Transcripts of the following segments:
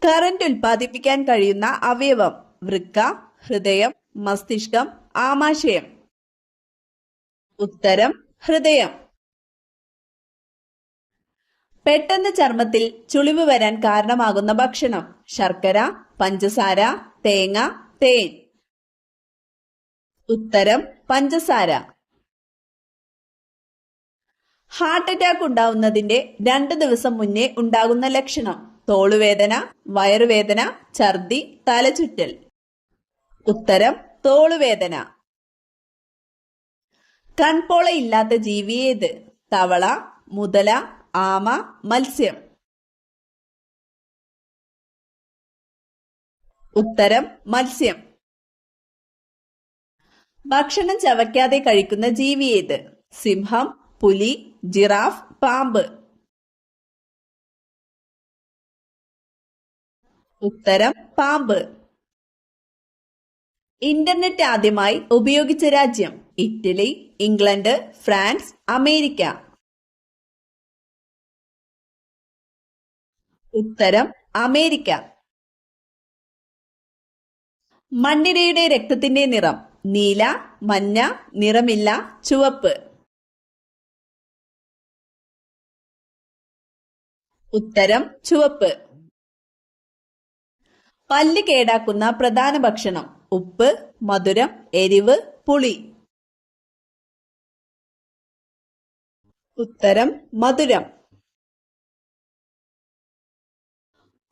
Current ഉൽപ്പാദിപ്പിക്കാൻ കഴിയുന്ന അവയവം: വൃക്ക, ഹൃദയം, മസ്തിഷ്കം, ആമാശയം. ഉത്തരം ഹൃദയം. പെട്ടെന്ന് ചർമ്മത്തിൽ ചുളിവ് വരാൻ കാരണമാകുന്ന ഭക്ഷണം: ശർക്കര, പഞ്ചസാര, തേങ്ങ, തേൻ. ഉത്തരം പഞ്ചസാര. ഹാർട്ട് അറ്റാക്ക് ഉണ്ടാവുന്നതിന്റെ 2 ദിവസം മുന്നേ ഉണ്ടാകുന്ന ലക്ഷണം: തോളുവേദന, വയറുവേദന, ഛർദി, തലചുറ്റൽ. ഉത്തരം തോളുവേദന. കൺപോളയില്ലാത്ത ജീവി ഏത്? തവള, മുതല, ആമ, മത്സ്യം. ഉത്തരം മത്സ്യം. ഭക്ഷണം ചവയ്ക്കാതെ കഴിക്കുന്ന ജീവി ഏത്? സിംഹം, പുലി, ജിറാഫ്, പാമ്പ്. ഉത്തരം പാമ്പ്. ഇന്റർനെറ്റ് ആദ്യമായി ഉപയോഗിച്ച രാജ്യം: ഇറ്റലി, ഇംഗ്ലണ്ട്, ഫ്രാൻസ്, അമേരിക്ക. ഉത്തരം അമേരിക്ക. മണ്ണിരയുടെ രക്തത്തിന്റെ നിറം: നീല, മഞ്ഞ, നിറമില്ല, ചുവപ്പ്. ഉത്തരം ചുവപ്പ്. പല്ല് കേടാക്കുന്ന പ്രധാന ഭക്ഷണം: ഉപ്പ്, മധുരം, എരിവ്, പുളി. ഉത്തരം മധുരം.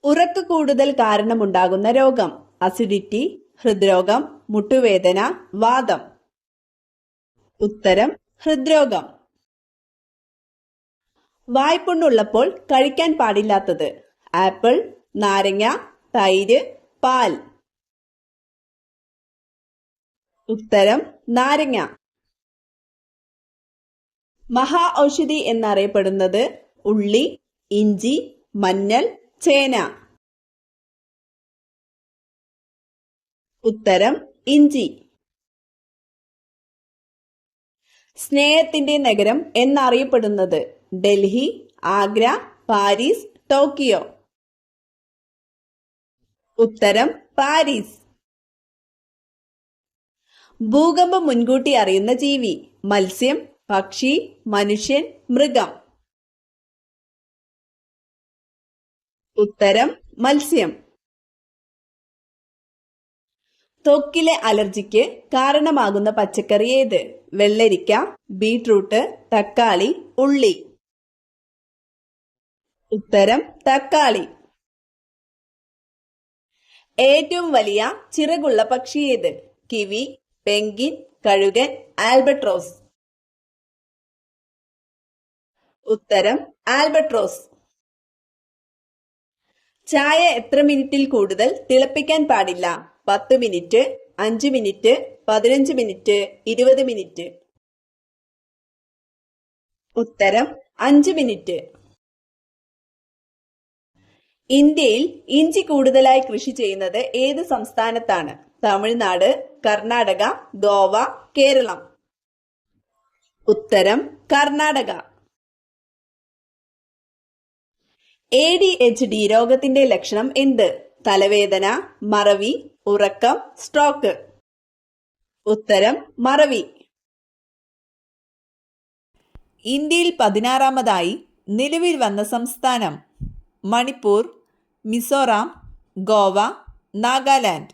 ഉറക്ക കൂടുതൽ കാരണമുണ്ടാകുന്ന രോഗം: അസിഡിറ്റി, ഹൃദ്രോഗം, മുട്ടുവേദന, വാതം. ഉത്തരം ഹൃദ്രോഗം. വായ്പുണ്ണുള്ളപ്പോൾ കഴിക്കാൻ പാടില്ലാത്തത്: ആപ്പിൾ, നാരങ്ങ, തൈര്, പാൽ. ഉത്തരം നാരങ്ങ. മഹാ ഔഷധി എന്നറിയപ്പെടുന്നത്: ഉള്ളി, ഇഞ്ചി, മഞ്ഞൾ, ചേന. ഉത്തരം ഇഞ്ചി. സ്നേഹത്തിന്റെ നഗരം എന്നറിയപ്പെടുന്നത്: ഡൽഹി, ആഗ്ര, പാരീസ്, ടോക്കിയോ. ഉത്തരം പാരീസ്. ഭൂകമ്പം മുൻകൂട്ടി അറിയുന്ന ജീവി: മത്സ്യം, പക്ഷി, മനുഷ്യൻ, മൃഗം. ഉത്തരം മത്സ്യം. ത്വക്കിലെ അലർജിക്ക് കാരണമാകുന്ന പച്ചക്കറി ഏത്? വെള്ളരിക്ക, ബീട്രൂട്ട്, തക്കാളി, ഉള്ളി. ഉത്തരം തക്കാളി. ഏറ്റവും വലിയ ചിറകുള്ള പക്ഷി ഏത്? കിവി, പെൻഗ്വിൻ, കഴുകൻ, ആൽബട്രോസ്. ഉത്തരം ആൽബട്രോസ്. ചായ എത്ര മിനിറ്റിൽ കൂടുതൽ തിളപ്പിക്കാൻ പാടില്ല? 10 മിനിറ്റ്, 5 മിനിറ്റ്, 15 മിനിറ്റ്, 20 മിനിറ്റ്. ഉത്തരം 5 മിനിറ്റ്. ഇന്ത്യയിൽ ഇഞ്ചി കൂടുതലായി കൃഷി ചെയ്യുന്നത് ഏത് സംസ്ഥാനത്താണ്? തമിഴ്നാട്, കർണാടക, ഗോവ, കേരളം. ഉത്തരം കർണാടക. ADHD രോഗത്തിന്റെ ലക്ഷണം എന്ത്? തലവേദന, മറവി, ഉറക്കം, സ്ട്രോക്ക്. ഉത്തരം മറവി. ഇന്ത്യയിൽ 16ാമതായി നിലവിൽ വന്ന സംസ്ഥാനം: മണിപ്പൂർ, മിസോറാം, ഗോവ, നാഗാലാൻഡ്.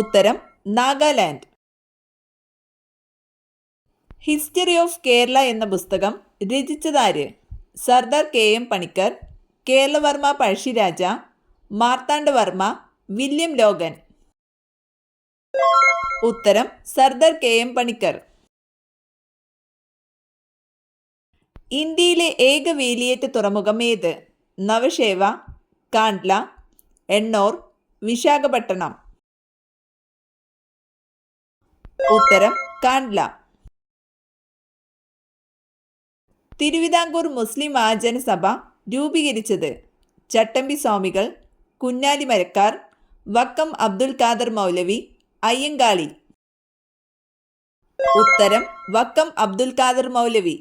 ഉത്തരം നാഗാലാൻഡ്. ഹിസ്റ്ററി ഓഫ് കേരള എന്ന പുസ്തകം രചിച്ചതാര്? Sardar KM Panikkar, Keralavarma Pazhassiraja, Marthandavarma, William Logan. ഉത്തരം സർദാർ KM പണിക്കർ. ഇന്ത്യയിലെ ഏക വേലിയേറ്റ തുറമുഖം ഏത്? നവശേവ, കാണ്ട്ല, എണ്ണോർ, വിശാഖപട്ടണം. ഉത്തരം കാണ്ട്ല. തിരുവിതാംകൂർ മുസ്ലിം മഹാജന സഭ രൂപീകരിച്ചത്: ചട്ടമ്പി സ്വാമികൾ, കുഞ്ഞാലി മരക്കാർ, വക്കം അബ്ദുൽ ഖാദർ മൗലവി, അയ്യങ്കാളി. ഉത്തരം വക്കം അബ്ദുൽ ഖാദർ മൗലവി.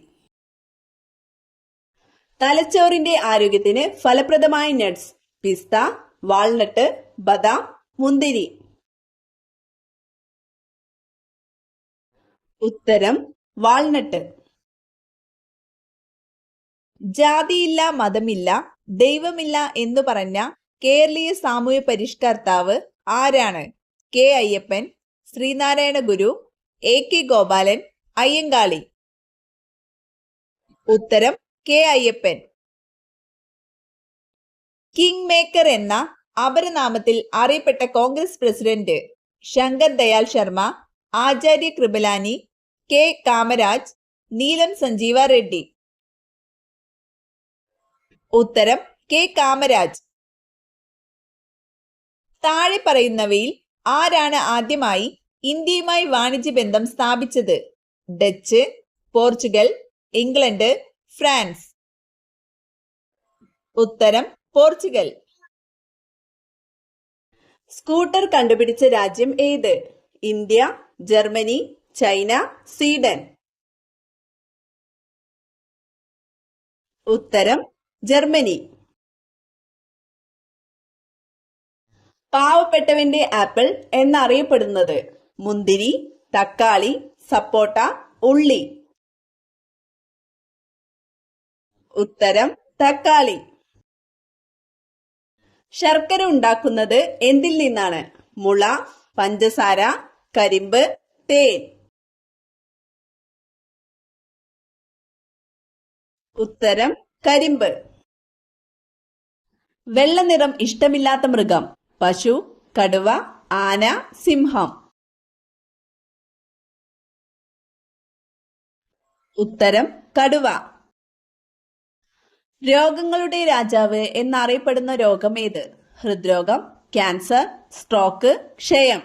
തലച്ചോറിന്റെ ആരോഗ്യത്തിന് ഫലപ്രദമായ നട്ട്സ്: പിസ്ത, വാൾനട്ട്, ബദാം, മുന്തിരി. ഉത്തരം വാൾനട്ട്. ജാതിയില്ല, മതമില്ല, ദൈവമില്ല എന്നു പറഞ്ഞ കേരളീയ സാമൂഹ്യ പരിഷ്കർത്താവ് ആരാണ്? K Ayyappan, Sree Narayana Guru, A K Gopalan, Ayyankali. ഉത്തരം കെ അയ്യപ്പൻ. കിങ് മേക്കർ എന്ന അപരനാമത്തിൽ അറിയപ്പെട്ട കോൺഗ്രസ് പ്രസിഡന്റ്: ശങ്കർ ദയാൽ ശർമ്മ, ആചാര്യ കൃപലാനി, കെ കാമരാജ്, നീലം സഞ്ജീവ റെഡ്ഡി. ഉത്തരം കെ കാമരാജ്. താഴെ പറയുന്നവയിൽ ആരാണ് ആദ്യമായി ഇന്ത്യയുമായി വാണിജ്യ ബന്ധം സ്ഥാപിച്ചത്? Dutch, Portugal, England, France. ഉത്തരം പോർച്ചുഗൽ. സ്കൂട്ടർ കണ്ടുപിടിച്ച രാജ്യം ഏത്? India, Germany, China, Sweden. ഉത്തരം ജർമ്മനി. പാവപ്പെട്ടവന്റെ ആപ്പിൾ എന്നറിയപ്പെടുന്നത്: മുന്തിരി, തക്കാളി, സപ്പോട്ട, ഉള്ളി. ഉത്തരം തക്കാളി. ശർക്കര ഉണ്ടാക്കുന്നത് എന്തിൽ നിന്നാണ്? മുള, പഞ്ചസാര, കരിമ്പ്, തേൻ. ഉത്തരം കരിമ്പ്. വെള്ള നിറം ഇഷ്ടമില്ലാത്ത മൃഗം: പശു, കടുവ, ആന, സിംഹം. ഉത്തരം കടുവ. രോഗങ്ങളുടെ രാജാവ് എന്നറിയപ്പെടുന്ന രോഗം ഏത്? ഹൃദ്രോഗം, ക്യാൻസർ, സ്ട്രോക്ക്, ക്ഷയം.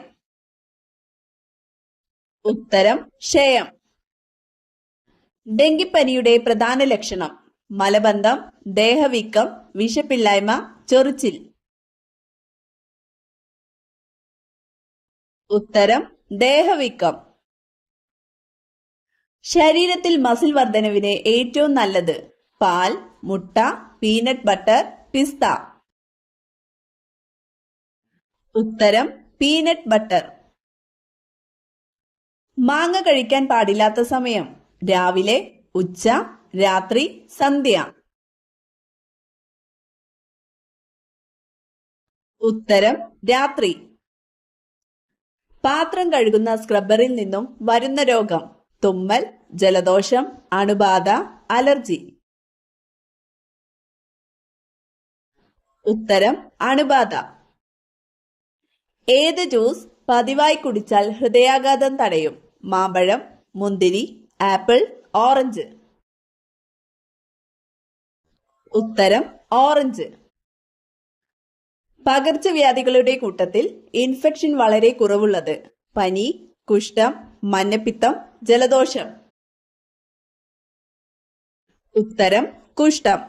ഉത്തരം ക്ഷയം. ഡെങ്കിപ്പനിയുടെ പ്രധാന ലക്ഷണം: മലബന്ധം, ദേഹവീക്കം, വിശപ്പില്ലായ്മ, ചൊറിച്ചിൽ. ഉത്തരം ദേഹവീക്കം. ശരീരത്തിൽ മസിൽ വർധനവിന് ഏറ്റവും നല്ലത്: പാൽ, മുട്ട, പീനട്ട് ബട്ടർ, പിസ്ത. ഉത്തരം പീനട്ട് ബട്ടർ. മാങ്ങ കഴിക്കാൻ പാടില്ലാത്ത സമയം: രാവിലെ, ഉച്ച, രാത്രി, സന്ധ്യ. ഉത്തരം രാത്രി. പാത്രം കഴുകുന്ന സ്ക്രബ്ബറിൽ നിന്നും വരുന്ന രോഗം: തുമ്മൽ, ജലദോഷം, അണുബാധ, അലർജി. ഉത്തരം അണുബാധ. ഏത് ജ്യൂസ് പതിവായി കുടിച്ചാൽ ഹൃദയാഘാതം തടയും? മാമ്പഴം, മുന്തിരി, ആപ്പിൾ, ഓറഞ്ച്. ഉത്തരം ഓറഞ്ച്. പകർച്ചവ്യാധികളുടെ കൂട്ടത്തിൽ ഇൻഫെക്ഷൻ വളരെ കുറവുള്ളത്: പനി, കുഷ്ഠം, മഞ്ഞപ്പിത്തം, ജലദോഷം. ഉത്തരം കുഷ്ഠം.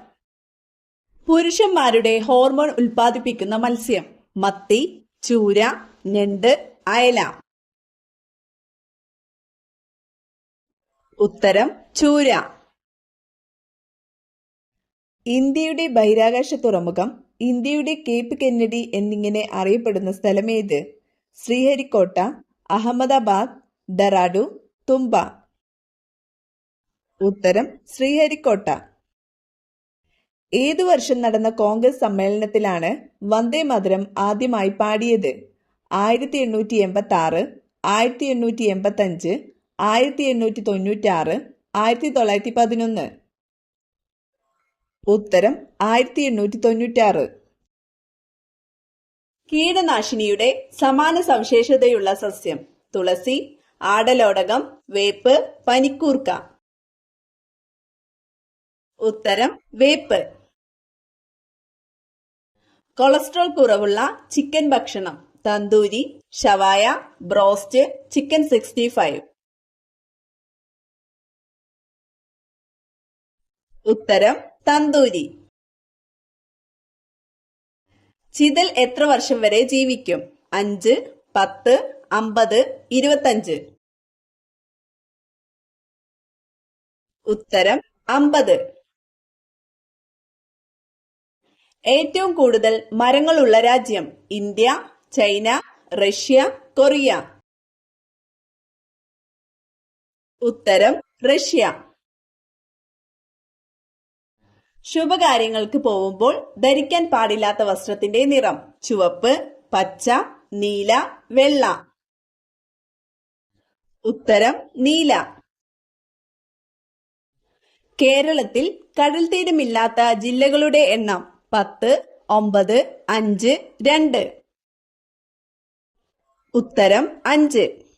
പുരുഷന്മാരുടെ ഹോർമോൺ ഉൽപ്പാദിപ്പിക്കുന്ന മത്സ്യം: മത്തി, ചൂര, ഞണ്ട്, അയല. ഉത്തരം ചൂര. ഇന്ത്യയുടെ ബഹിരാകാശ തുറമുഖം, ഇന്ത്യയുടെ കേപ്പ് കെന്നഡി എന്നിങ്ങനെ അറിയപ്പെടുന്ന സ്ഥലമേത്? ശ്രീഹരിക്കോട്ട, അഹമ്മദാബാദ്, ഡെറാഡു, തുമ്പ. ഉത്തരം ശ്രീഹരിക്കോട്ട. ഏതു വർഷം നടന്ന കോൺഗ്രസ് സമ്മേളനത്തിലാണ് വന്ദേ മാതരം ആദ്യമായി പാടിയത്? 1886, 1885, 1896, 1911. ഉത്തരം 1896. കീടനാശിനിയുടെ സമാന സവിശേഷതയുള്ള സസ്യം: തുളസി, ആടലോടകം, വേപ്പ്, പനിക്കൂർക്ക. ഉത്തരം വേപ്പ്. കൊളസ്ട്രോൾ കുറവുള്ള ചിക്കൻ ഭക്ഷണം: തന്തൂരി, ഷവായ, ബ്രോസ്റ്റ്, ചിക്കൻ 65. ഉത്തരം തന്തൂരി. ചിതൽ എത്ര വർഷം വരെ ജീവിക്കും? 5, 10, 50, 25. ഉത്തരം 50. ഏറ്റവും കൂടുതൽ മരങ്ങളുള്ള രാജ്യം? India, China, Russia, Korea. ഉത്തരം റഷ്യ. ശുഭകാര്യങ്ങൾക്ക് പോകുമ്പോൾ ധരിക്കാൻ പാടില്ലാത്ത വസ്ത്രത്തിന്റെ നിറം? ചുവപ്പ്, പച്ച, നീല, വെള്ള. ഉത്തരം നീല. കേരളത്തിൽ കടൽ തീരമില്ലാത്ത ജില്ലകളുടെ എണ്ണം? 10, 9, 5, 2. ഉത്തരം 5.